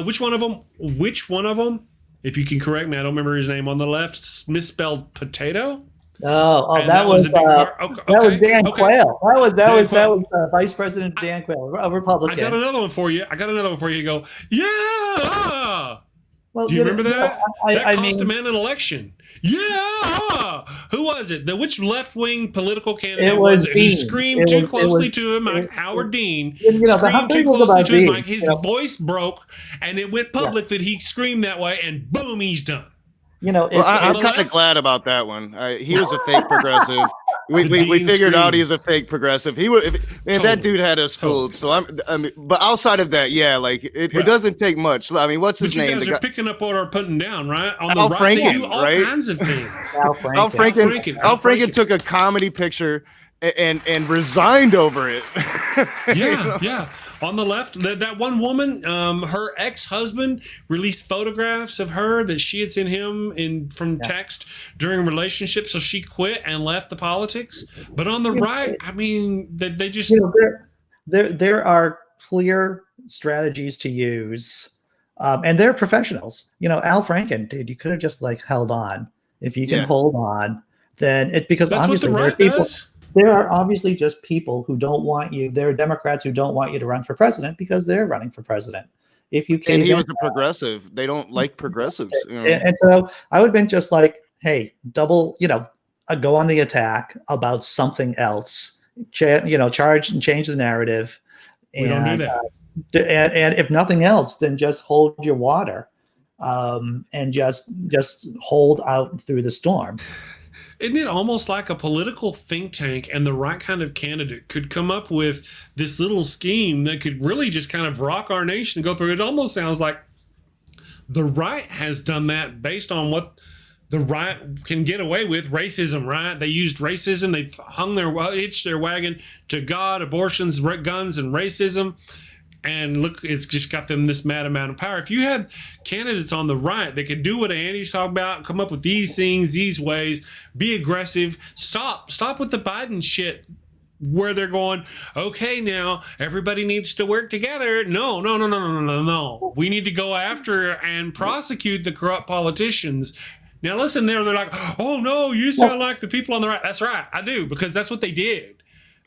Which one of them, if you can correct me, I don't remember his name on the left, misspelled potato? That was Dan Quayle. That was Vice President Dan Quayle, a Republican. I got another one for you. You go, yeah. Well, do you remember that? That cost a man an election. Yeah. Who was it? Which left-wing political candidate was it? Who screamed too closely to him, like Howard Dean? Screamed too closely to his mic. His voice broke, and it went public that he screamed that way, and boom, he's done. I'm kind of glad about that one. He was a fake progressive. We figured out he's a fake progressive. He would, that dude had us fooled. So but outside of that, it doesn't take much. I mean, what's his name? You guys are picking up what we're putting down, right? On the right, they do all kinds of things. Al Franken took a comedy picture and resigned over it. Yeah. On the left, that one woman, her ex-husband released photographs of her that she had sent him from text during a relationship, so she quit and left the politics. But on the right, I mean, they just there are clear strategies to use, and they're professionals. Al Franken, dude, you could have just held on. If you can hold on, then because that's obviously what the right people. Does. There are obviously just people who don't want you. There are Democrats who don't want you to run for president because they're running for president. If you can, and he was a progressive. They don't like progressives. And so I would have been just like, hey, double, go on the attack about something else. Charge and change the narrative. We don't do that. And if nothing else, then just hold your water, and just hold out through the storm. Isn't it almost like a political think tank and the right kind of candidate could come up with this little scheme that could really just kind of rock our nation and go through? It almost sounds like the right has done that based on what the right can get away with. Racism, right? They used racism. They hitched their wagon to God, abortions, guns, and racism. And look, it's just got them this mad amount of power. If you had candidates on the right that could do what Andy's talking about, come up with these things, these ways, be aggressive, stop with the Biden shit where they're going, okay, now everybody needs to work together. No. We need to go after and prosecute the corrupt politicians. Now listen, they're like, oh no, you sound like the people on the right. That's right, I do, because that's what they did.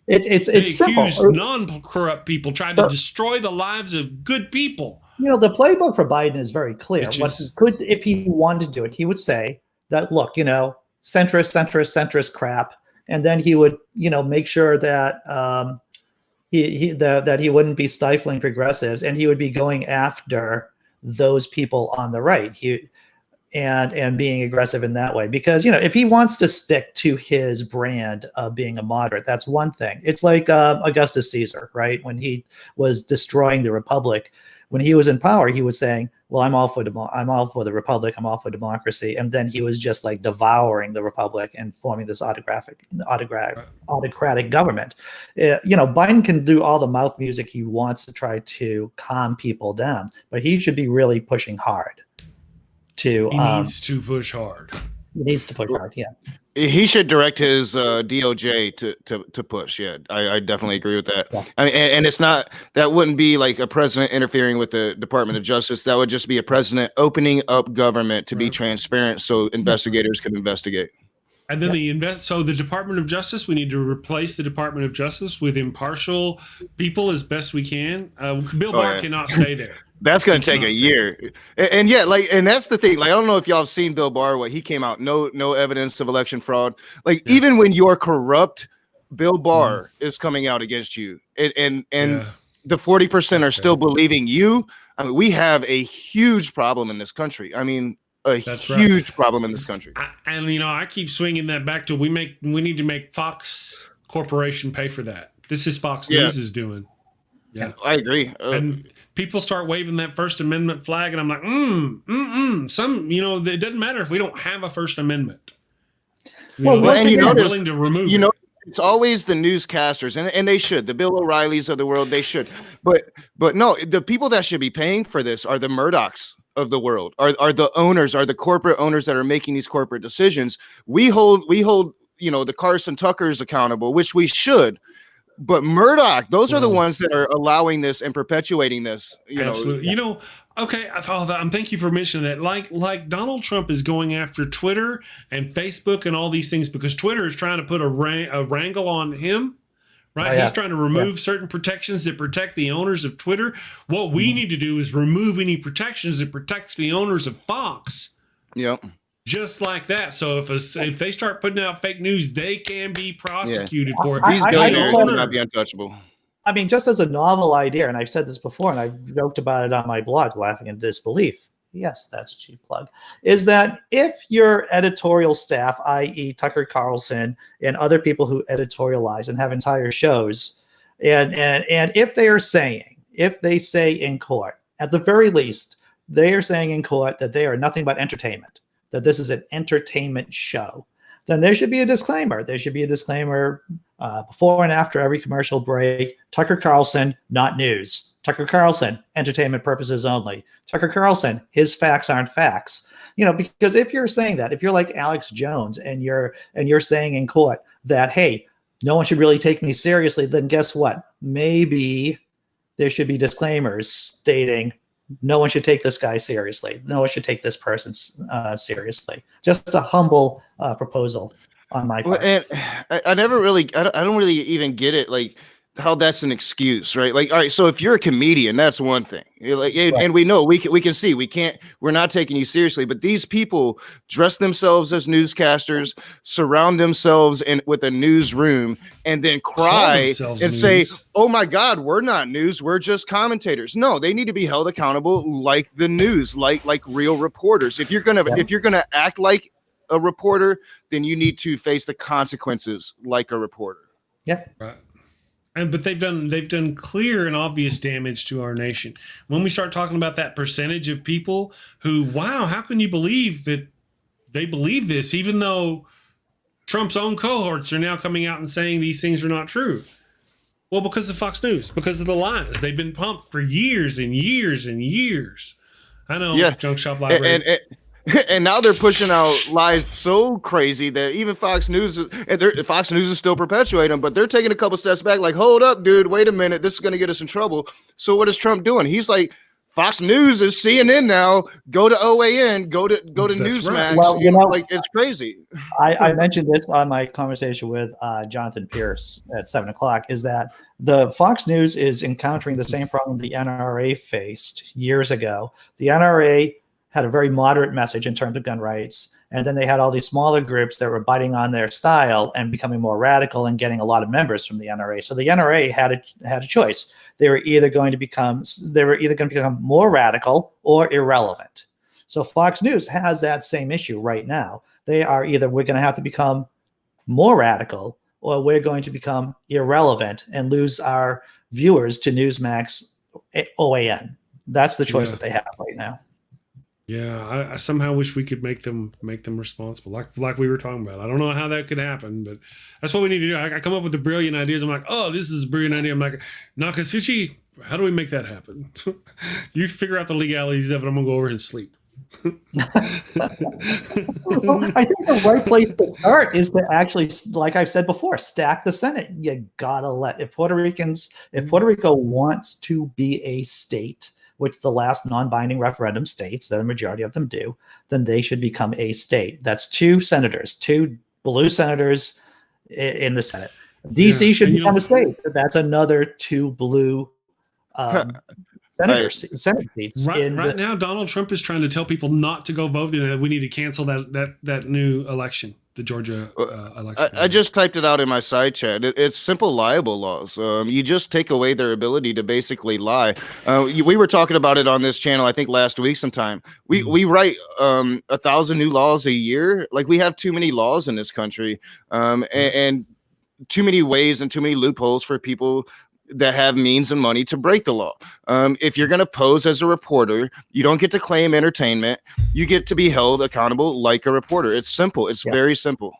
It's accused non-corrupt people, trying to destroy the lives of good people. The playbook for Biden is very clear. What he could, if he wanted to do it, he would say that, look, centrist crap, and then he would, make sure that that he wouldn't be stifling progressives, and he would be going after those people on the right. And being aggressive in that way, because if he wants to stick to his brand of being a moderate, that's one thing. It's like Augustus Caesar, right? When he was destroying the Republic, when he was in power, he was saying, "Well, I'm all for the Republic, I'm all for democracy," and then he was just devouring the Republic and forming this autocratic government. Biden can do all the mouth music he wants to try to calm people down, but he should be really pushing hard. He needs to push hard. Yeah. He should direct his DOJ to push. Yeah, I definitely agree with that. Yeah. I mean, and it's not, that wouldn't be like a president interfering with the Department of Justice. That would just be a president opening up government to be transparent so investigators can investigate. And then so the Department of Justice, we need to replace the Department of Justice with impartial people as best we can. Bill Barr cannot stay there. That's going to take a year. And that's the thing. I don't know if y'all have seen Bill Barr, what he came out, no evidence of election fraud. Even when you're corrupt, Bill Barr is coming out against you. And the 40% are still believing you. I mean, we have a huge problem in this country. I mean, huge problem in this country. I keep swinging that back to we need to make Fox Corporation pay for that. This is Fox News is doing. Yeah, I agree. And people start waving that First Amendment flag, and I'm like, it doesn't matter if we don't have a First Amendment. They're willing to remove it. It's always the newscasters, and they should. The Bill O'Reillys of the world, they should. But no, the people that should be paying for this are the Murdochs of the world, are the owners, are the corporate owners that are making these corporate decisions. We hold the Carson Tuckers accountable, which we should. But Murdoch, those are the ones that are allowing this and perpetuating this. Absolutely. Okay. Thank you for mentioning that. Like Donald Trump is going after Twitter and Facebook and all these things because Twitter is trying to put a wrangle on him. Right. He's trying to remove certain protections that protect the owners of Twitter. What we need to do is remove any protections that protect the owners of Fox. Yep. Just like that. So if they start putting out fake news, they can be prosecuted for it. These billionaires will not be untouchable. I mean, just as a novel idea, and I've said this before, and I've joked about it on my blog, Laughing in Disbelief. Yes, that's a cheap plug. Is that if your editorial staff, i.e. Tucker Carlson and other people who editorialize and have entire shows, and if they say in court, at the very least, they are saying in court that they are nothing but entertainment, that this is an entertainment show, then there should be a disclaimer. There should be a disclaimer before and after every commercial break. Tucker Carlson, not news. Tucker Carlson, entertainment purposes only. Tucker Carlson, his facts aren't facts. Because if you're saying that, if you're like Alex Jones and you're saying in court that, hey, no one should really take me seriously, then guess what? Maybe there should be disclaimers stating no one should take this guy seriously. No one should take this person seriously. Just a humble proposal on my part. And I don't really even get it. Like, how that's an excuse, right? Like, all right, so if you're a comedian, that's one thing. And we know we can see we're not taking you seriously, but these people dress themselves as newscasters, surround themselves with a newsroom, and then cry and say, "Oh my God, we're not news, we're just commentators." No, they need to be held accountable like the news, like real reporters. If you're gonna act like a reporter, then you need to face the consequences like a reporter. Yeah. Right. But they've done clear and obvious damage to our nation. When we start talking about that percentage of people who, wow, how can you believe that they believe this, even though Trump's own cohorts are now coming out and saying these things are not true? Well, because of Fox News, because of the lies. They've been pumped for years and years and years. I know, Junk Shop Library. And now they're pushing out lies so crazy that even Fox News is still perpetuating them, but they're taking a couple steps back. Like, hold up, dude, wait a minute, this is going to get us in trouble. So what is Trump doing? He's like, Fox News is CNN now. Go to OAN. Go to Newsmax. Right. Well, it's crazy. I mentioned this on my conversation with Jonathan Pierce at 7:00. Is that the Fox News is encountering the same problem the NRA faced years ago. The NRA had a very moderate message in terms of gun rights. And then they had all these smaller groups that were biting on their style and becoming more radical and getting a lot of members from the NRA. So the NRA had a choice. They were either going to become more radical or irrelevant. So Fox News has that same issue right now. They are either we're going to have to become more radical or we're going to become irrelevant and lose our viewers to Newsmax OAN. That's the choice that they have right now. Yeah, I somehow wish we could make them responsible, like we were talking about. I don't know how that could happen, but that's what we need to do. I come up with the brilliant ideas. I'm like, oh, this is a brilliant idea. I'm like, Nokasuchi, how do we make that happen? You figure out the legalities of it. I'm gonna go over and sleep. Well, I think the right place to start is to actually, like I've said before, stack the Senate. You gotta if Puerto Rico wants to be a state, which the last non-binding referendum states that a majority of them do, then they should become a state. That's two blue senators in the Senate. DC should become a state. That's another two blue Senate seats. Right now, Donald Trump is trying to tell people not to go vote. That we need to cancel that new election, the Georgia election. I just typed it out in my side chat. It's simple libel laws. You just take away their ability to basically lie. We were talking about it on this channel, I think last week sometime. We write 1,000 new laws a year. Like, we have too many laws in this country, and too many ways and too many loopholes for people that have means and money to break the law. If you're going to pose as a reporter, you don't get to claim entertainment. You get to be held accountable like a reporter. It's simple. It's very simple.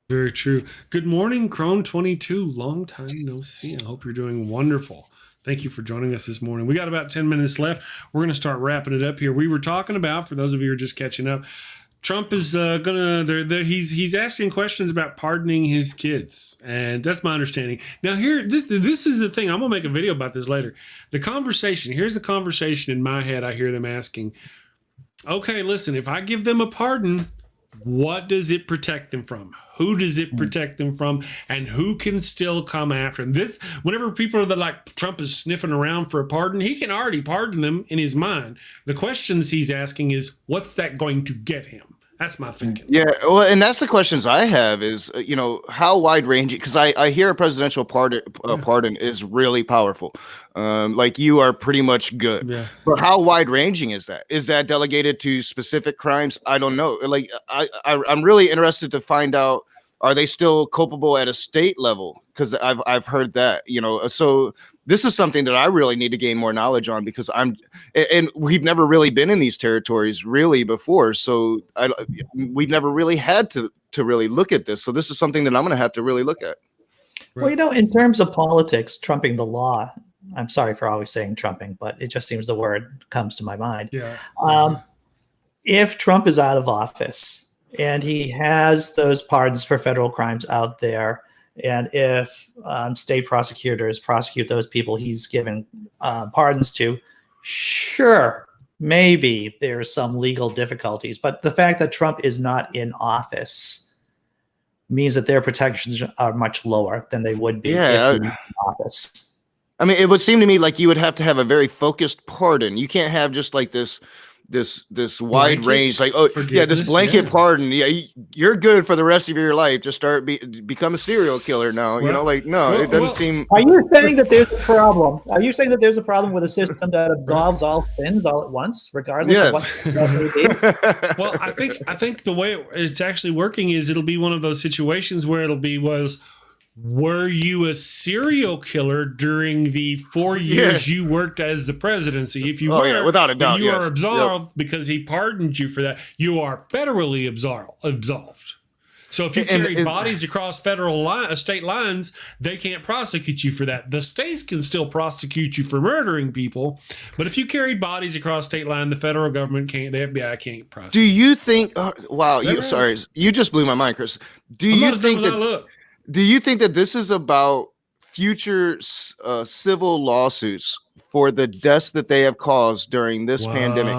Very true. Good morning, Crone22. Long time no see. I hope you're doing wonderful. Thank you for joining us this morning. We got about 10 minutes left. We're going to start wrapping it up here. We were talking about, for those of you who are just catching up, Trump is he's asking questions about pardoning his kids, and that's my understanding. Now, here, this is the thing. I'm gonna make a video about this later. The conversation. Here's the conversation in my head. I hear them asking, "Okay, listen. If I give them a pardon, what does it protect them from? Who does it protect them from? And who can still come after them?" This, whenever people are like, Trump is sniffing around for a pardon, he can already pardon them in his mind. The questions he's asking is, what's that going to get him? That's my thinking. Yeah, well, and that's the questions I have is, how wide ranging, because I hear a presidential pardon is really powerful. Like you are pretty much good. Yeah. But how wide ranging is that? Is that delegated to specific crimes? I don't know. Like I'm really interested to find out, are they still culpable at a state level? Because I've heard that, so this is something that I really need to gain more knowledge on, because and we've never really been in these territories really before. So we've never really had to really look at this. So this is something that I'm going to have to really look at. Right. Well, in terms of politics, trumping the law, I'm sorry for always saying trumping, but it just seems the word comes to my mind. Yeah. If Trump is out of office and he has those pardons for federal crimes out there, and if state prosecutors prosecute those people he's given pardons to, sure, maybe there's some legal difficulties. But the fact that Trump is not in office means that their protections are much lower than they would be if he was in office. I mean, it would seem to me like you would have to have a very focused pardon. You can't have just like this wide range, like, this blanket pardon. Yeah, you're good for the rest of your life. Just become a serial killer now. It doesn't seem. Are you saying that there's a problem? Are you saying that there's a problem with a system that absolves all sins all at once, regardless of what may be? Well, I think the way it's actually working is it'll be one of those situations where it'll be were you a serial killer during the 4 years you worked as the presidency? If you were, without a doubt, you are absolved because he pardoned you for that. You are federally absolved. So if you carried bodies across state lines, they can't prosecute you for that. The states can still prosecute you for murdering people, but if you carried bodies across state line, the federal government can't. The FBI can't prosecute. Do you think? Wow, you just blew my mind, Chris. Do you think that this is about future civil lawsuits for the deaths that they have caused during this pandemic?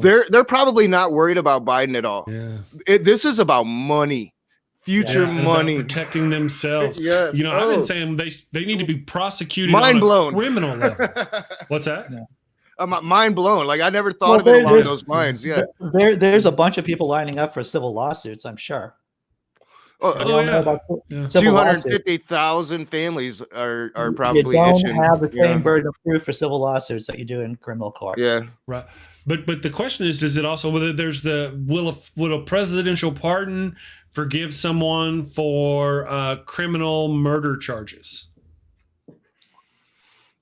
They're probably not worried about Biden at all. Yeah. This is about money, future money, about protecting themselves. Yes. I've been saying they need to be prosecuted mind on blown. A criminal level. What's that? Yeah. I'm mind blown. Like I never thought of it along those lines. Yeah. There's a bunch of people lining up for civil lawsuits, I'm sure. 250,000 families are probably you don't itching. Have the same burden of proof for civil lawsuits that you do in criminal court. Yeah, right. But the question is it also whether there's will a presidential pardon forgive someone for criminal murder charges?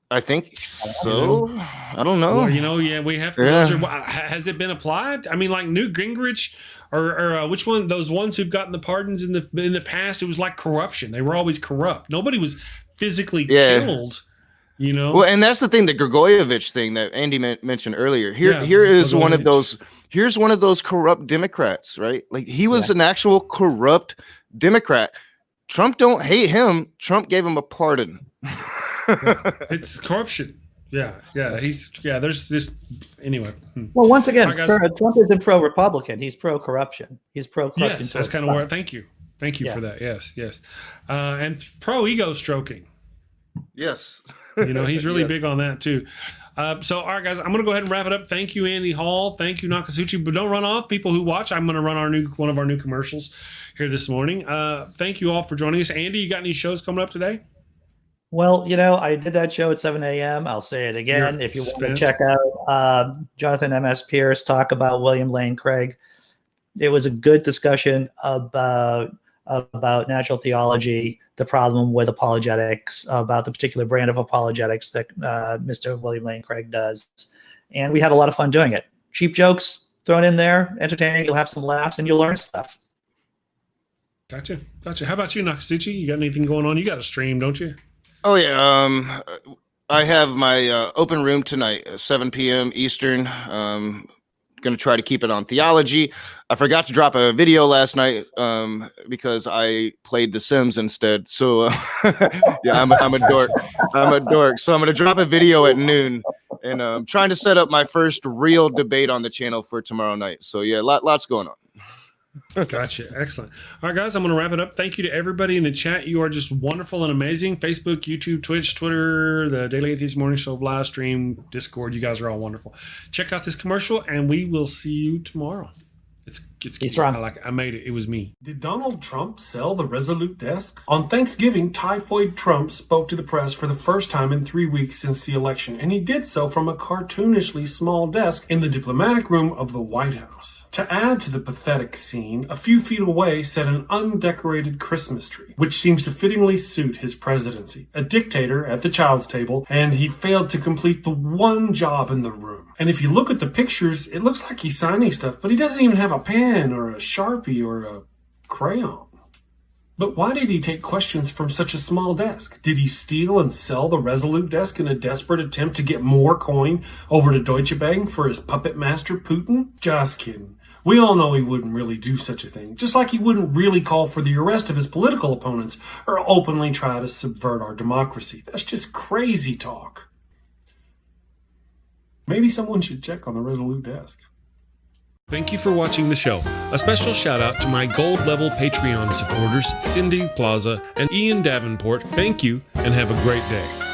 I think so. I don't know. Well, we have. Has it been applied? I mean, like Newt Gingrich, or which one? Those ones who've gotten the pardons in the past, it was like corruption. They were always corrupt. Nobody was physically killed. Well, and that's the thing, the Grigorievich thing that Andy mentioned earlier. Here is one of those. Here's one of those corrupt Democrats, right? Like he was an actual corrupt Democrat. Trump don't hate him. Trump gave him a pardon. It's corruption. There's this anyway. Well, once again, Trump isn't pro-Republican. He's pro-corruption. He's pro-corruption. Yes, that's kind of where. Thank you for that. Yes. And pro-ego stroking. Yes. He's really big on that too. So, all right, guys, I'm going to go ahead and wrap it up. Thank you, Andy Hall. Thank you, Nokasuchi. But don't run off, people who watch. I'm going to run one of our new commercials here this morning. Thank you all for joining us. Andy, you got any shows coming up today? Well, I did that show at 7 a.m. I'll say it again. If you want to check out Jonathan M.S. Pierce talk about William Lane Craig, it was a good discussion about about natural theology, the problem with apologetics, about the particular brand of apologetics that Mr. William Lane Craig does. And we had a lot of fun doing it. Cheap jokes thrown in there, entertaining, you'll have some laughs, and you'll learn stuff. Gotcha. How about you, Nokasuchi? You got anything going on? You got a stream, don't you? Oh, yeah. I have my open room tonight at 7 p.m. Eastern. Going to try to keep it on theology. I forgot to drop a video last night because I played The Sims instead. So yeah, I'm a dork. So I'm going to drop a video at noon, and I'm trying to set up my first real debate on the channel for tomorrow night. So yeah, lots going on. Gotcha. Excellent. All right, guys, I'm going to wrap it up. Thank you to everybody in the chat. You are just wonderful and amazing. Facebook, YouTube, Twitch, Twitter, the Daily Atheist Morning Show live stream, Discord. You guys are all wonderful. Check out this commercial, and we will see you tomorrow. It's I made it. It was me. Did Donald Trump sell the Resolute desk? On Thanksgiving, Typhoid Trump spoke to the press for the first time in 3 weeks since the election, and he did so from a cartoonishly small desk in the diplomatic room of the White House. To add to the pathetic scene, a few feet away sat an undecorated Christmas tree, which seems to fittingly suit his presidency. A dictator at the child's table, and he failed to complete the one job in the room. And if you look at the pictures, it looks like he's signing stuff, but he doesn't even have a pen or a Sharpie or a crayon. But why did he take questions from such a small desk? Did he steal and sell the Resolute desk in a desperate attempt to get more coin over to Deutsche Bank for his puppet master Putin? Just kidding. We all know he wouldn't really do such a thing, just like he wouldn't really call for the arrest of his political opponents or openly try to subvert our democracy. That's just crazy talk. Maybe someone should check on the Resolute desk. Thank you for watching the show. A special shout out to my gold level Patreon supporters, Cindy Plaza and Ian Davenport. Thank you and have a great day.